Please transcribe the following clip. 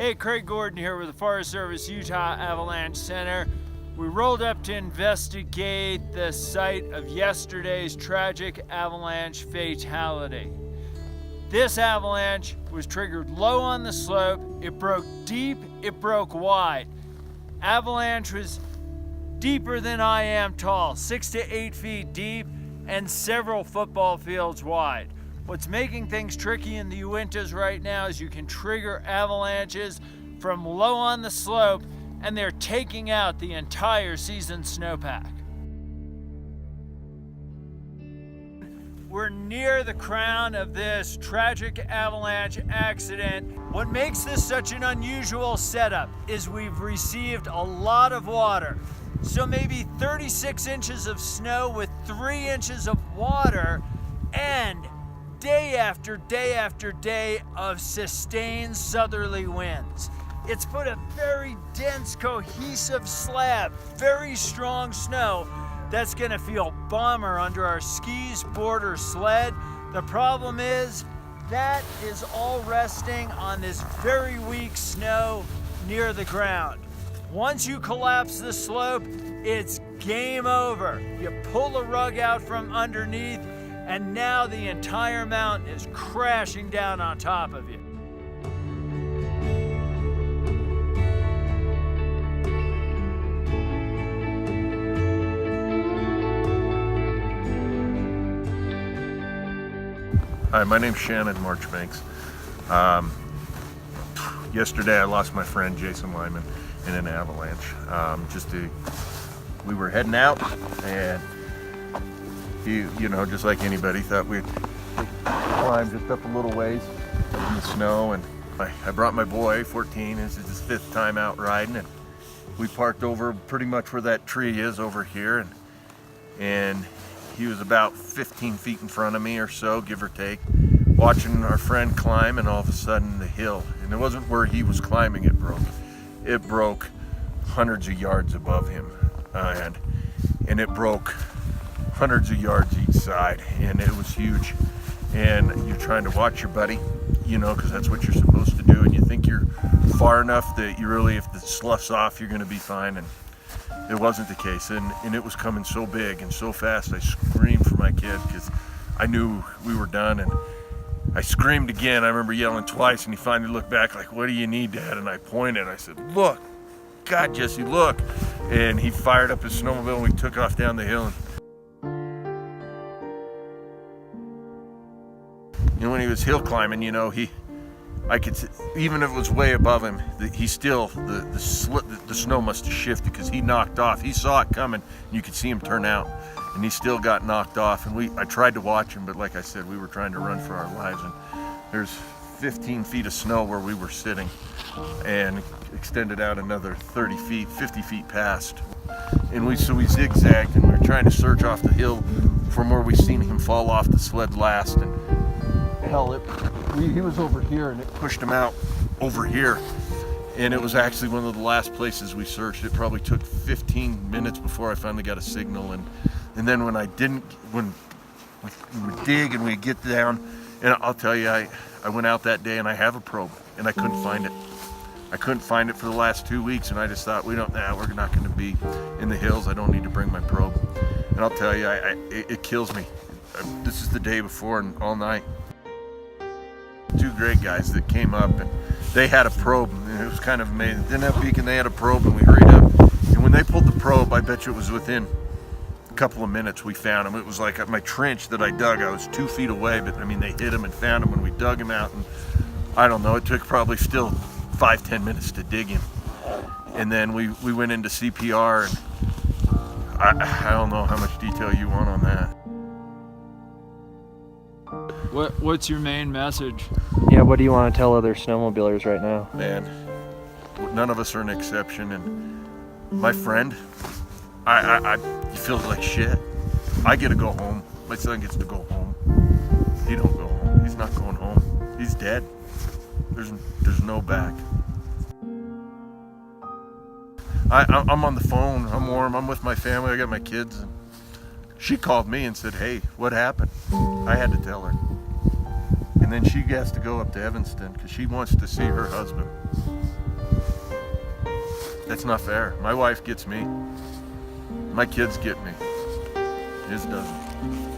Hey, Craig Gordon here with the Forest Service Utah Avalanche Center. We rolled up to investigate the site of yesterday's tragic avalanche fatality. This avalanche was triggered low on the slope. It broke deep, it broke wide. Avalanche was deeper than I am tall, 6 to 8 feet deep and several football fields wide. What's making things tricky in the Uintas right now is you can trigger avalanches from low on the slope and they're taking out the entire seasoned snowpack. We're near the crown of this tragic avalanche accident. What makes this such an unusual setup is we've received a lot of water. So maybe 36 inches of snow with 3 inches of water and day after day after day of sustained southerly winds. It's put a very dense, cohesive slab, very strong snow that's gonna feel bomber under our skis, board, or sled. The problem is that is all resting on this very weak snow near the ground. Once you collapse the slope, it's game over. You pull the rug out from underneath, and now the entire mountain is crashing down on top of you. Hi, my name's Shannon Marchbanks. Yesterday I lost my friend Jason Lyman in an avalanche. We were heading out, and he, just like anybody, thought we'd climb just up a little ways in the snow, and I brought my boy, 14, this is his 5th time out riding, and we parked over pretty much where that tree is over here, and he was about 15 feet in front of me or so, give or take, watching our friend climb, and all of a sudden the hill, and it wasn't where he was climbing it broke. It broke hundreds of yards above him, and it broke hundreds of yards each side, and it was huge. And you're trying to watch your buddy, because that's what you're supposed to do, and you think you're far enough that you really, if the slough's off, you're going to be fine, and it wasn't the case, and it was coming so big and so fast. I screamed for my kid because I knew we were done, and I screamed again. I remember yelling twice, and he finally looked back like, "What do you need, Dad?" And I pointed. I said, "Look, God, Jesse, look." And he fired up his snowmobile, and we took off down the hill. And when he was hill climbing, I could, even if it was way above him, he still, the snow must have shifted because he knocked off. He saw it coming, and you could see him turn out, and he still got knocked off. And I tried to watch him, but like I said, we were trying to run for our lives, and there's 15 feet of snow where we were sitting, and extended out another 30 feet, 50 feet past. And so we zigzagged, and we were trying to search off the hill from where we seen him fall off the sled last, and hell, he was over here, and it pushed him out over here, and it was actually one of the last places we searched. It probably took 15 minutes before I finally got a signal, and then when we dig and we get down, and I'll tell you, I went out that day and I have a probe, and I couldn't find it. I couldn't find it for the last 2 weeks, and I just thought, we're not going to be in the hills. I don't need to bring my probe. And I'll tell you, it kills me. This is the day before, and all night. 2 great guys that came up, and they had a probe, and it was kind of amazing. Didn't have a beacon, they had a probe, and we hurried up. And when they pulled the probe, I bet you it was within a couple of minutes we found him. It was like my trench that I dug. I was 2 feet away, but they hit him and found him when we dug him out. And I don't know, it took probably still 5-10 minutes to dig him. And then we went into CPR, and I don't know how much detail you want on that. What's your main message? Yeah, what do you want to tell other snowmobilers right now? Man, none of us are an exception, and my friend, he feels like shit. I get to go home. My son gets to go home. He don't go home. He's not going home. He's dead. There's no back. I'm on the phone. I'm warm. I'm with my family. I got my kids. And she called me and said, "Hey, what happened?" I had to tell her. And then she has to go up to Evanston because she wants to see her husband. That's not fair. My wife gets me. My kids get me. His doesn't.